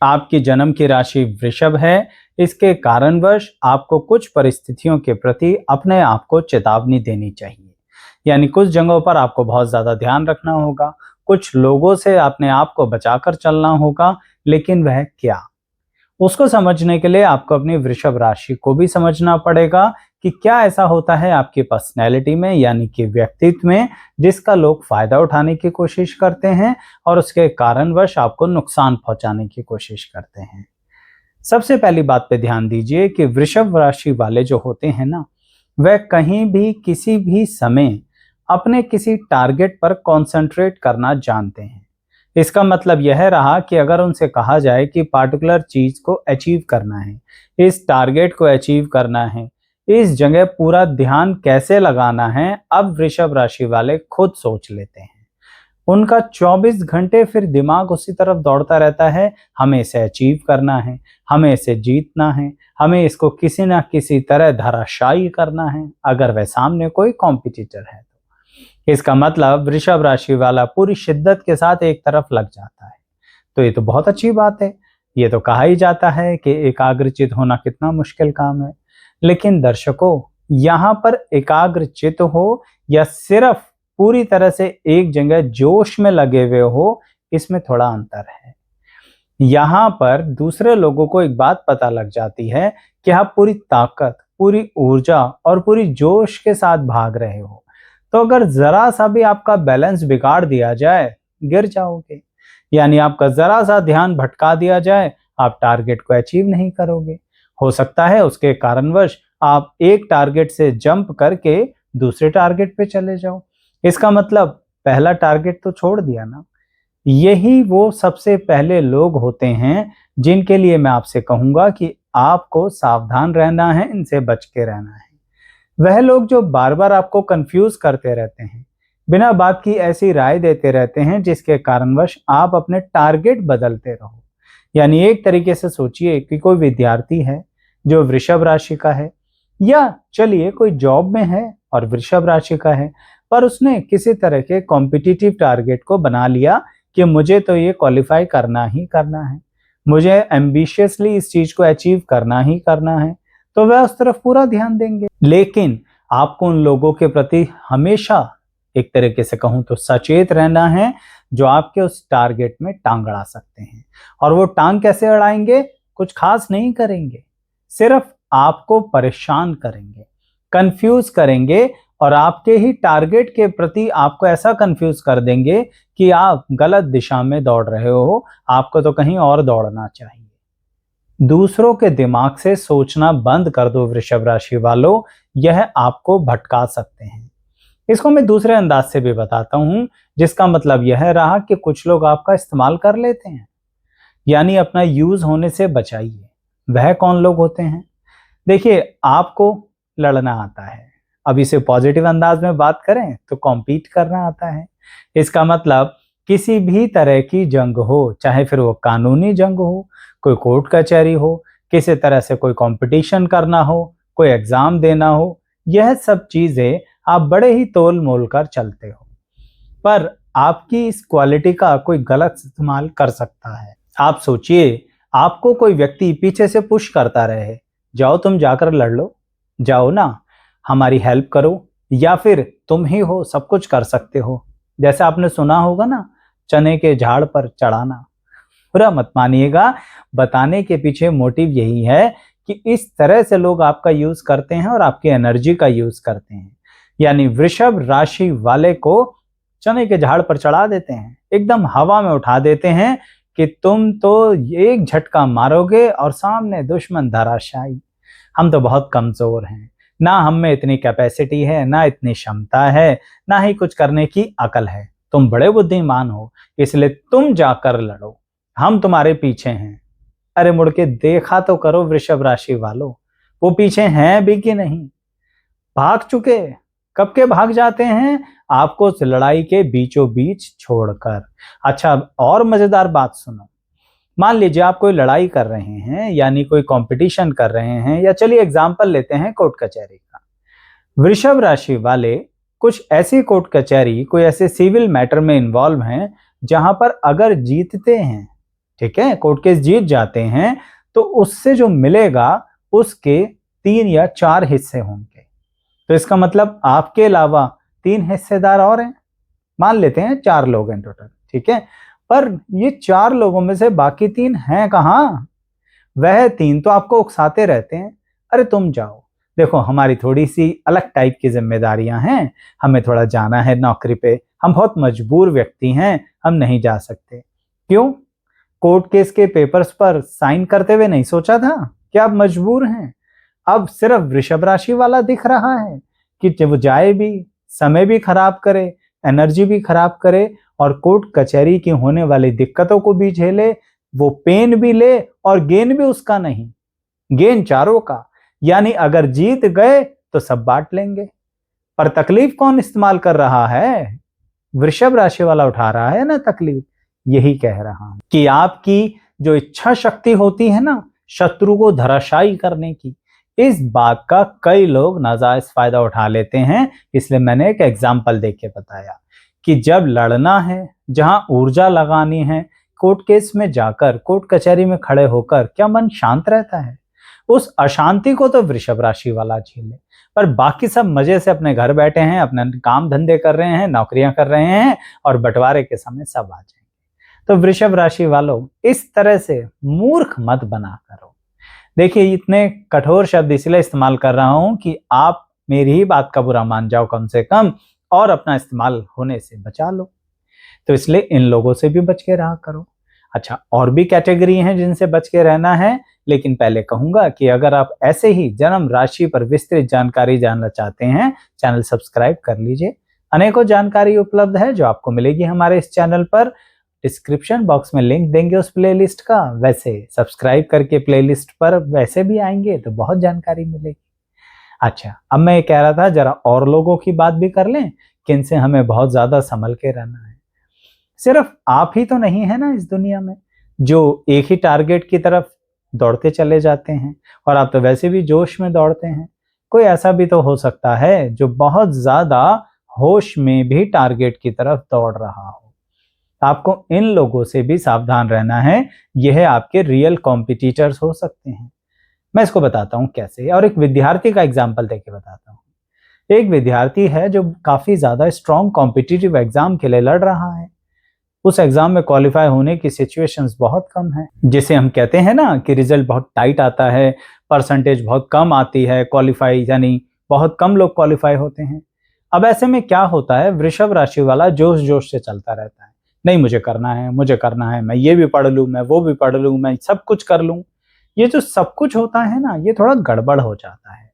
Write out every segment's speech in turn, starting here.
आपकी जन्म की राशि वृषभ है। इसके कारणवश आपको कुछ परिस्थितियों के प्रति अपने आप को चेतावनी देनी चाहिए। यानी कुछ जगहों पर आपको बहुत ज्यादा ध्यान रखना होगा, कुछ लोगों से अपने आप को बचाकर चलना होगा, लेकिन वह क्या, उसको समझने के लिए आपको अपनी वृषभ राशि को भी समझना पड़ेगा कि क्या ऐसा होता है आपकी पर्सनैलिटी में, यानी कि व्यक्तित्व में, जिसका लोग फायदा उठाने की कोशिश करते हैं और उसके कारणवश आपको नुकसान पहुंचाने की कोशिश करते हैं। सबसे पहली बात पे ध्यान दीजिए कि वृषभ राशि वाले जो होते हैं ना, वह कहीं भी किसी भी समय अपने किसी टारगेट पर कंसंट्रेट करना जानते हैं। इसका मतलब यह रहा कि अगर उनसे कहा जाए कि पार्टिकुलर चीज को अचीव करना है, इस टारगेट को अचीव करना है, इस जगह पूरा ध्यान कैसे लगाना है, अब वृषभ राशि वाले खुद सोच लेते हैं। उनका 24 घंटे फिर दिमाग उसी तरफ दौड़ता रहता है, हमें इसे अचीव करना है, हमें इसे जीतना है, हमें इसको किसी ना किसी तरह धराशायी करना है, अगर वह सामने कोई कॉम्पिटिटर है तो। इसका मतलब वृषभ राशि वाला पूरी शिद्दत के साथ एक तरफ लग जाता है। तो ये तो बहुत अच्छी बात है। ये तो कहा ही जाता है कि एकाग्रचित होना कितना मुश्किल काम है। लेकिन दर्शकों, यहाँ पर एकाग्रचित हो या सिर्फ पूरी तरह से एक जगह जोश में लगे हुए हो, इसमें थोड़ा अंतर है। यहाँ पर दूसरे लोगों को एक बात पता लग जाती है कि आप पूरी ताकत, पूरी ऊर्जा और पूरी जोश के साथ भाग रहे हो। तो अगर जरा सा भी आपका बैलेंस बिगाड़ दिया जाए, गिर जाओगे। यानी आपका जरा सा ध्यान भटका दिया जाए, आप टारगेट को अचीव नहीं करोगे। हो सकता है उसके कारणवश आप एक टारगेट से जंप करके दूसरे टारगेट पे चले जाओ। इसका मतलब पहला टारगेट तो छोड़ दिया ना। यही वो सबसे पहले लोग होते हैं जिनके लिए मैं आपसे कहूंगा कि आपको सावधान रहना है, इनसे बच के रहना है। वह लोग जो बार बार आपको कंफ्यूज करते रहते हैं, बिना बात की ऐसी राय देते रहते हैं जिसके कारणवश आप अपने टारगेट बदलते रहो। यानी एक तरीके से सोचिए कि कोई विद्यार्थी है जो वृषभ राशि का है, या चलिए कोई जॉब में है और वृषभ राशि का है, पर उसने किसी तरह के कॉम्पिटिटिव टारगेट को बना लिया कि मुझे तो ये क्वालिफाई करना ही करना है, मुझे एम्बिशियसली इस चीज को अचीव करना ही करना है, तो वह उस तरफ पूरा ध्यान देंगे। लेकिन आपको उन लोगों के प्रति हमेशा एक तरीके से कहूं तो सचेत रहना है जो आपके उस टारगेट में टांग अड़ा सकते हैं। और वो टांग कैसे अड़ाएंगे? कुछ खास नहीं करेंगे, सिर्फ आपको परेशान करेंगे, कंफ्यूज करेंगे और आपके ही टारगेट के प्रति आपको ऐसा कंफ्यूज कर देंगे कि आप गलत दिशा में दौड़ रहे हो, आपको तो कहीं और दौड़ना चाहिए। दूसरों के दिमाग से सोचना बंद कर दो वृषभ राशि वालों, यह आपको भटका सकते हैं। इसको मैं दूसरे अंदाज से भी बताता हूं, जिसका मतलब यह रहा कि कुछ लोग आपका इस्तेमाल कर लेते हैं, यानी अपना यूज होने से बचाइए। वह कौन लोग होते हैं? देखिए, आपको लड़ना आता है, अब इसे पॉजिटिव अंदाज में बात करें तो कॉम्पीट करना आता है। इसका मतलब किसी भी तरह की जंग हो, चाहे फिर वो कानूनी जंग हो, कोई कोर्ट कचहरी हो, किसी तरह से कोई कंपटीशन करना हो, कोई एग्जाम देना हो, यह सब चीजें आप बड़े ही तोल मोल कर चलते हो। पर आपकी इस क्वालिटी का कोई गलत इस्तेमाल कर सकता है। आप सोचिए, आपको कोई व्यक्ति पीछे से पुश करता रहे, जाओ तुम जाकर लड़ लो, जाओ ना, हमारी हेल्प करो, या फिर तुम ही हो, सब कुछ कर सकते हो। जैसे आपने सुना होगा ना, चने के झाड़ पर चढ़ाना। बुरा मत मानिएगा, बताने के पीछे मोटिव यही है कि इस तरह से लोग आपका यूज करते हैं और आपकी एनर्जी का यूज करते हैं। यानी वृषभ राशि वाले को चने के झाड़ पर चढ़ा देते हैं, एकदम हवा में उठा देते हैं कि तुम तो एक झटका मारोगे और सामने दुश्मन धराशायी। हम तो बहुत कमजोर हैं, ना हम में इतनी कैपेसिटी है, ना इतनी क्षमता है, ना ही कुछ करने की अकल है। तुम बड़े बुद्धिमान हो, इसलिए तुम जाकर लड़ो, हम तुम्हारे पीछे हैं। अरे मुड़ के देखा तो करो वृषभ राशि वालों, वो पीछे हैं भी कि नहीं? भाग चुके, कब के भाग जाते हैं आपको उस लड़ाई के बीचों बीच छोड़कर। अच्छा, और मजेदार बात सुनो। मान लीजिए आप कोई लड़ाई कर रहे हैं, यानी कोई कंपटीशन कर रहे हैं, या चलिए एग्जांपल लेते हैं कोर्ट कचहरी का। वृषभ राशि वाले कुछ ऐसी कोर्ट कचहरी, कोई ऐसे सिविल मैटर में इन्वॉल्व हैं जहां पर अगर जीतते हैं, ठीक है, कोर्ट केस जीत जाते हैं, तो उससे जो मिलेगा उसके 3 या 4 हिस्से होंगे। तो इसका मतलब आपके अलावा 3 हिस्सेदार और हैं, मान लेते हैं 4 लोग हैं टोटल, ठीक है। पर ये 4 लोगों में से बाकी 3 हैं कहाँ? वह 3 तो आपको उकसाते रहते हैं, अरे तुम जाओ, देखो हमारी थोड़ी सी अलग टाइप की जिम्मेदारियां हैं, हमें थोड़ा जाना है नौकरी पे, हम बहुत मजबूर व्यक्ति हैं, हम नहीं जा सकते। क्यों? कोर्ट केस के पेपर्स पर साइन करते हुए नहीं सोचा था कि आप मजबूर हैं? अब सिर्फ वृषभ राशि वाला दिख रहा है कि वो जाए भी, समय भी खराब करे, एनर्जी भी खराब करे और कोर्ट कचहरी की होने वाली दिक्कतों को भी झेले, वो पेन भी ले और गेन भी उसका नहीं, गेन चारों का। यानी अगर जीत गए तो सब बांट लेंगे, पर तकलीफ कौन इस्तेमाल कर रहा है? वृषभ राशि वाला उठा रहा है ना तकलीफ। यही कह रहा हूं कि आपकी जो इच्छा शक्ति होती है ना शत्रु को धराशायी करने की, इस बात का कई लोग नाजायज फायदा उठा लेते हैं। इसलिए मैंने एक एग्जाम्पल देके बताया कि जब लड़ना है, जहां ऊर्जा लगानी है, कोर्ट केस में जाकर, कोर्ट कचहरी में खड़े होकर क्या मन शांत रहता है? उस अशांति को तो वृषभ राशि वाला झेले, पर बाकी सब मजे से अपने घर बैठे हैं, अपने काम धंधे कर रहे हैं, नौकरियां कर रहे हैं और बंटवारे के समय सब आ जाएंगे। तो वृषभ राशि वालों, इस तरह से मूर्ख मत बना करो। देखिए, इतने कठोर शब्द इसलिए इस्तेमाल कर रहा हूं कि आप मेरी ही बात का बुरा मान जाओ कम से कम, और अपना इस्तेमाल होने से बचा लो। तो इसलिए इन लोगों से भी बच के रहा करो। अच्छा, और भी कैटेगरी हैं जिनसे बच के रहना है, लेकिन पहले कहूंगा कि अगर आप ऐसे ही जन्म राशि पर विस्तृत जानकारी जानना चाहते हैं, चैनल सब्सक्राइब कर लीजिए। अनेकों जानकारी उपलब्ध है जो आपको मिलेगी हमारे इस चैनल पर। डिस्क्रिप्शन बॉक्स में लिंक देंगे उस प्लेलिस्ट का, वैसे सब्सक्राइब करके प्लेलिस्ट पर वैसे भी आएंगे तो बहुत जानकारी मिलेगी। अच्छा, अब मैं ये कह रहा था जरा और लोगों की बात भी कर लें कि इनसे हमें बहुत ज्यादा संभल के रहना है। सिर्फ आप ही तो नहीं है ना इस दुनिया में जो एक ही टारगेट की तरफ दौड़ते चले जाते हैं, और आप तो वैसे भी जोश में दौड़ते हैं। कोई ऐसा भी तो हो सकता है जो बहुत ज्यादा होश में भी टारगेट की तरफ दौड़ रहा हो। आपको इन लोगों से भी सावधान रहना है, यह आपके रियल कॉम्पिटिटर्स हो सकते हैं। मैं इसको बताता हूं कैसे, और एक विद्यार्थी का एग्जाम्पल देके बताता हूं। एक विद्यार्थी है जो काफी ज्यादा स्ट्रॉन्ग कॉम्पिटिटिव एग्जाम के लिए लड़ रहा है। उस एग्जाम में क्वालिफाई होने की सिचुएशंस बहुत कम है, जिसे हम कहते हैं ना कि रिजल्ट बहुत टाइट आता है, परसेंटेज बहुत कम आती है, क्वालिफाई यानी बहुत कम लोग क्वालिफाई होते हैं। अब ऐसे में क्या होता है, वृषभ राशि वाला जोश जोश से चलता रहता है, नहीं मुझे करना है, मुझे करना है, मैं ये भी पढ़ लूं, मैं वो भी पढ़ लूं, मैं सब कुछ कर लूं। ये जो सब कुछ होता है ना, ये थोड़ा गड़बड़ हो जाता है।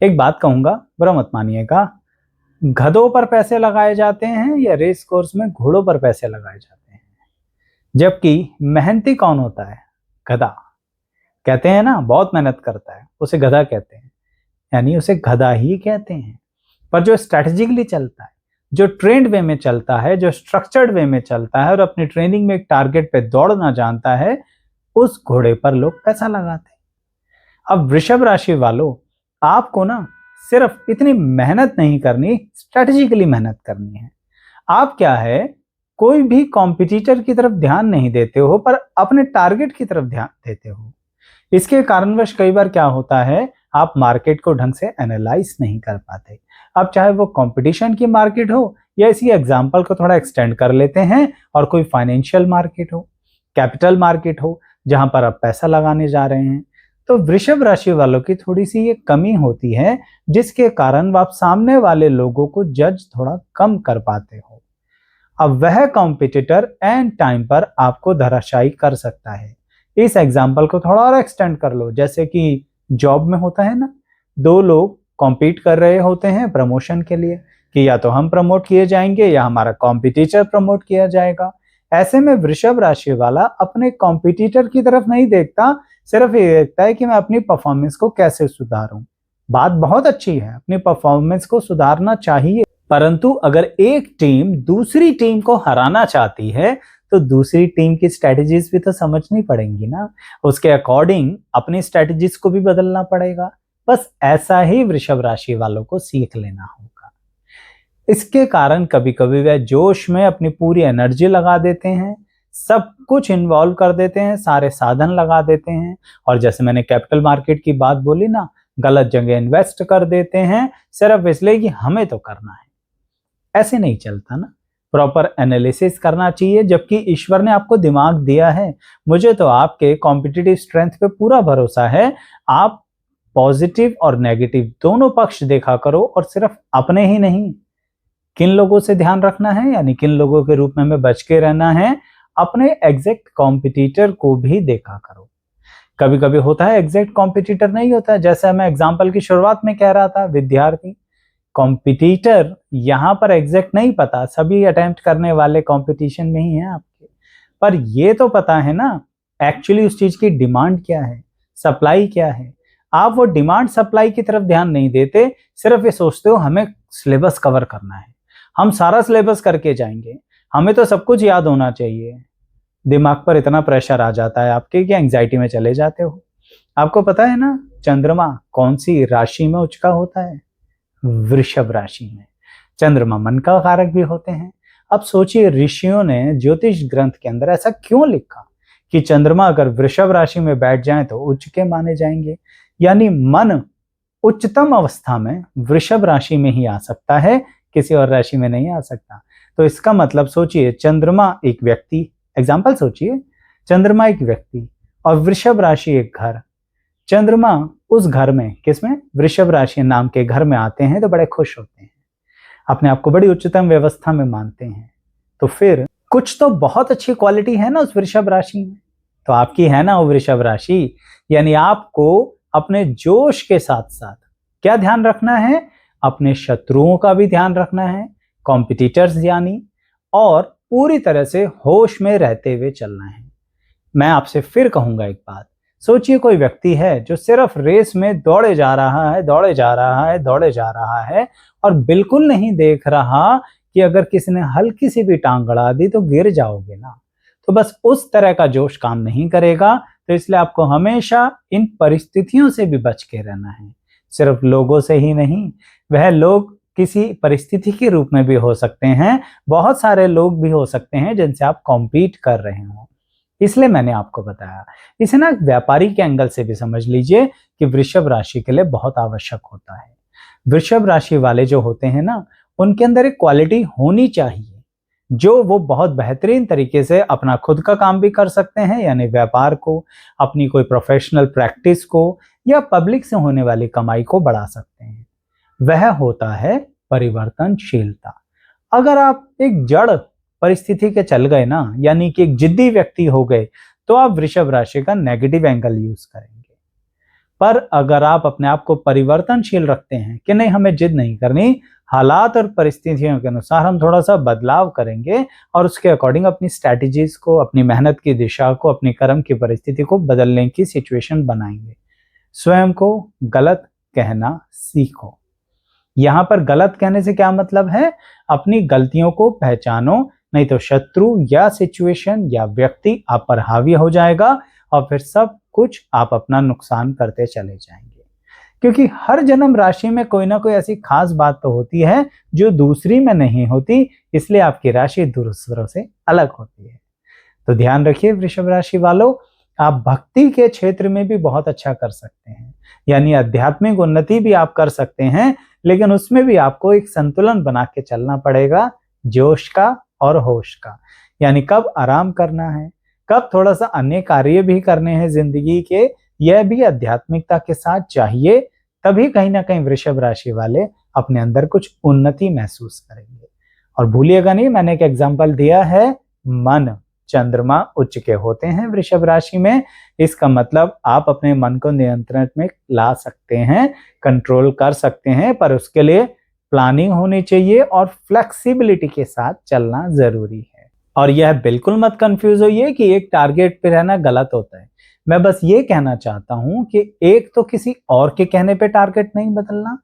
एक बात कहूंगा, बुरा मत मानिएगा, गधों पर पैसे लगाए जाते हैं या रेस कोर्स में घोड़ों पर पैसे लगाए जाते हैं? जबकि मेहनती कौन होता है? गधा। कहते हैं ना बहुत मेहनत करता है, उसे गधा कहते हैं, यानी उसे गधा ही कहते हैं। पर जो स्ट्रेटेजिकली चलता है, जो ट्रेंड वे में चलता है, जो स्ट्रक्चर्ड वे में चलता है और अपनी ट्रेनिंग में एक टारगेट पे दौड़ना जानता है, उस घोड़े पर लोग पैसा लगाते हैं। अब वृषभ राशि वालों, आपको ना सिर्फ इतनी मेहनत नहीं करनी, स्ट्रेटेजिकली मेहनत करनी है। आप क्या है, कोई भी कॉम्पिटिटर की तरफ ध्यान नहीं देते हो, पर अपने टारगेट की तरफ ध्यान देते हो। इसके कारणवश कई बार क्या होता है, आप मार्केट को ढंग से एनालाइज नहीं कर पाते। अब चाहे वो कंपटीशन की मार्केट हो या इसी एग्जांपल को थोड़ा एक्सटेंड कर लेते हैं और कोई फाइनेंशियल मार्केट हो, कैपिटल मार्केट हो, जहां पर आप पैसा लगाने जा रहे हैं, तो वृषभ राशि वालों की थोड़ी सी ये कमी होती है, जिसके कारण आप सामने वाले लोगों को जज थोड़ा कम कर पाते हो। अब वह कॉम्पिटिटर एंड टाइम पर आपको धराशायी कर सकता है। इस एग्जाम्पल को थोड़ा और एक्सटेंड कर लो, जैसे कि जॉब में होता है ना, 2 लोग कॉम्पीट कर रहे होते हैं प्रमोशन के लिए, कि या तो हम प्रमोट किए जाएंगे या हमारा कॉम्पिटिटर प्रमोट किया जाएगा। ऐसे में वृषभ राशि वाला अपने कॉम्पिटिटर की तरफ नहीं देखता, सिर्फ ये देखता है कि मैं अपनी परफॉर्मेंस को कैसे सुधारूं। बात बहुत अच्छी है, अपनी परफॉर्मेंस को सुधारना चाहिए, परंतु अगर एक टीम दूसरी टीम को हराना चाहती है तो दूसरी टीम की स्ट्रेटजीज भी तो समझनी पड़ेंगी ना, उसके अकॉर्डिंग अपनी स्ट्रेटजीज को भी बदलना पड़ेगा। बस ऐसा ही वृषभ राशि वालों को सीख लेना होगा। इसके कारण कभी कभी वह जोश में अपनी पूरी एनर्जी लगा देते हैं, सब कुछ इन्वॉल्व कर देते हैं, सारे साधन लगा देते हैं, और जैसे मैंने कैपिटल मार्केट की बात बोली ना, गलत जगह इन्वेस्ट कर देते हैं सिर्फ इसलिए कि हमें तो करना है। ऐसे नहीं चलता ना, प्रॉपर एनालिसिस करना चाहिए। जबकि ईश्वर ने आपको दिमाग दिया है, मुझे तो आपके कॉम्पिटिटिव स्ट्रेंथ पे पूरा भरोसा है। आप पॉजिटिव और नेगेटिव दोनों पक्ष देखा करो, और सिर्फ अपने ही नहीं, किन लोगों से ध्यान रखना है, यानी किन लोगों के रूप में हमें बच के रहना है, अपने एग्जैक्ट कॉम्पिटिटर को भी देखा करो। कभी कभी होता है एग्जैक्ट कॉम्पिटिटर नहीं होता, जैसे मैं एग्जाम्पल की शुरुआत में कह रहा था, विद्यार्थी कॉम्पिटिटर यहाँ पर एग्जैक्ट नहीं पता, सभी अटेम्प्ट करने वाले कंपटीशन में ही हैं आपके, पर ये तो पता है ना एक्चुअली उस चीज की डिमांड क्या है, सप्लाई क्या है। आप वो डिमांड सप्लाई की तरफ ध्यान नहीं देते, सिर्फ ये सोचते हो हमें सिलेबस कवर करना है, हम सारा सिलेबस करके जाएंगे, हमें तो सब कुछ याद होना चाहिए। दिमाग पर इतना प्रेशर आ जाता है आपके कि एंग्जाइटी में चले जाते हो। आपको पता है ना चंद्रमा कौन सी राशि में उचका होता है? वृषभ राशि में। चंद्रमा मन का कारक भी होते हैं। अब सोचिए ऋषियों ने ज्योतिष ग्रंथ के अंदर ऐसा क्यों लिखा कि चंद्रमा अगर वृषभ राशि में बैठ जाए तो उच्च के माने जाएंगे, यानी मन उच्चतम अवस्था में वृषभ राशि में ही आ सकता है, किसी और राशि में नहीं आ सकता। तो इसका मतलब सोचिए चंद्रमा एक व्यक्ति, एग्जाम्पल सोचिए, चंद्रमा एक व्यक्ति और वृषभ राशि एक घर। चंद्रमा उस घर में, किसमें? वृषभ राशि नाम के घर में आते हैं तो बड़े खुश होते हैं, अपने आप को बड़ी उच्चतम व्यवस्था में मानते हैं। तो फिर कुछ तो बहुत अच्छी क्वालिटी है ना उस वृषभ राशि में, तो आपकी है ना वो वृषभ राशि। यानी आपको अपने जोश के साथ साथ क्या ध्यान रखना है? अपने शत्रुओं का भी ध्यान रखना है, कॉम्पिटिटर्स यानी, और पूरी तरह से होश में रहते हुए चलना है। मैं आपसे फिर कहूंगा एक बात, सोचिए कोई व्यक्ति है जो सिर्फ रेस में दौड़े जा रहा है, दौड़े जा रहा है, दौड़े जा रहा है, और बिल्कुल नहीं देख रहा कि अगर किसी ने हल्की सी भी टांग अड़ा दी तो गिर जाओगे ना। तो बस उस तरह का जोश काम नहीं करेगा। तो इसलिए आपको हमेशा इन परिस्थितियों से भी बच के रहना है, सिर्फ लोगों से ही नहीं। वह लोग किसी परिस्थिति के रूप में भी हो सकते हैं, बहुत सारे लोग भी हो सकते हैं जिनसे आप कॉम्पीट कर रहे हो। इसलिए मैंने आपको बताया। इसे ना व्यापारी के एंगल से भी समझ लीजिए कि वृषभ राशि के लिए बहुत आवश्यक होता है। वृषभ राशि वाले जो होते हैं ना, उनके अंदर एक क्वालिटी होनी चाहिए जो वो बहुत बेहतरीन तरीके से अपना खुद का काम भी कर सकते हैं, यानी व्यापार को, अपनी कोई प्रोफेशनल प्रैक्टिस को, या पब्लिक से होने वाली कमाई को बढ़ा सकते हैं। वह होता है परिवर्तनशीलता। अगर आप एक जड़ परिस्थिति के चल गए ना, यानी कि एक जिद्दी व्यक्ति हो गए, तो आप वृषभ राशि का नेगेटिव एंगल यूज करेंगे। पर अगर आप अपने आप को परिवर्तनशील रखते हैं कि नहीं हमें जिद नहीं करनी, हालात और परिस्थितियों के अनुसार हम थोड़ा सा बदलाव करेंगे और उसके अकॉर्डिंग अपनी स्ट्रैटेजीज को, अपनी मेहनत की दिशा को, अपनी कर्म की परिस्थिति को बदलने की सिचुएशन बनाएंगे। स्वयं को गलत कहना सीखो। यहां पर गलत कहने से क्या मतलब है? अपनी गलतियों को पहचानो, नहीं तो शत्रु या सिचुएशन या व्यक्ति आप पर हावी हो जाएगा और फिर सब कुछ आप अपना नुकसान करते चले जाएंगे। क्योंकि हर जन्म राशि में कोई ना कोई ऐसी खास बात तो होती है जो दूसरी में नहीं होती, इसलिए आपकी राशि दूसरों से अलग होती है। तो ध्यान रखिए वृषभ राशि वालों, आप भक्ति के क्षेत्र में भी बहुत अच्छा कर सकते हैं, यानी आध्यात्मिक उन्नति भी आप कर सकते हैं, लेकिन उसमें भी आपको एक संतुलन बना के चलना पड़ेगा, जोश का और होश का। यानी कब आराम करना है, कब थोड़ा सा अन्य कार्य भी करने हैं जिंदगी के, यह भी आध्यात्मिकता के साथ चाहिए। तभी कहीं ना कहीं वृषभ राशि वाले अपने अंदर कुछ उन्नति महसूस करेंगे। और भूलिएगा नहीं, मैंने एक एग्जाम्पल दिया है, मन, चंद्रमा उच्च के होते हैं वृषभ राशि में। इसका मतलब आप अपने मन को नियंत्रण में ला सकते हैं, कंट्रोल कर सकते हैं, पर उसके लिए प्लानिंग होनी चाहिए और फ्लेक्सिबिलिटी के साथ चलना जरूरी है। और यह बिल्कुल मत कंफ्यूज होइए कि एक टारगेट पे रहना गलत होता है। मैं बस ये कहना चाहता हूं कि एक तो किसी और के कहने पे टारगेट नहीं बदलना,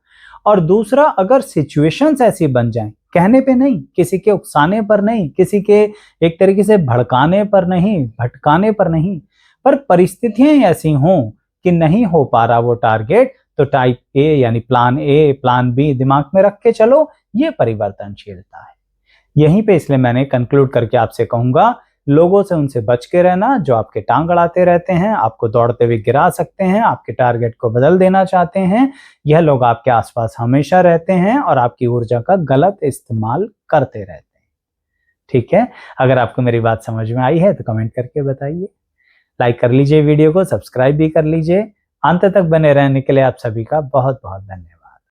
और दूसरा अगर सिचुएशंस ऐसी बन जाएं, कहने पे नहीं, किसी के उकसाने पर नहीं, किसी के एक तरीके से भड़काने पर नहीं, भटकाने पर नहीं, पर परिस्थितियां ऐसी हों कि नहीं हो पा रहा वो टारगेट, तो टाइप ए यानी प्लान ए, प्लान बी दिमाग में रख के चलो, ये परिवर्तनशीलता है। यहीं पे इसलिए मैंने कंक्लूड करके आपसे कहूंगा, लोगों से उनसे बच के रहना जो आपके टांग अड़ाते रहते हैं, आपको दौड़ते हुए गिरा सकते हैं, आपके टारगेट को बदल देना चाहते हैं। यह लोग आपके आसपास हमेशा रहते हैं और आपकी ऊर्जा का गलत इस्तेमाल करते रहते हैं। ठीक है, अगर आपको मेरी बात समझ में आई है तो कमेंट करके बताइए, लाइक कर लीजिए वीडियो को, सब्सक्राइब भी कर लीजिए। अंत तक बने रहने के लिए आप सभी का बहुत बहुत धन्यवाद।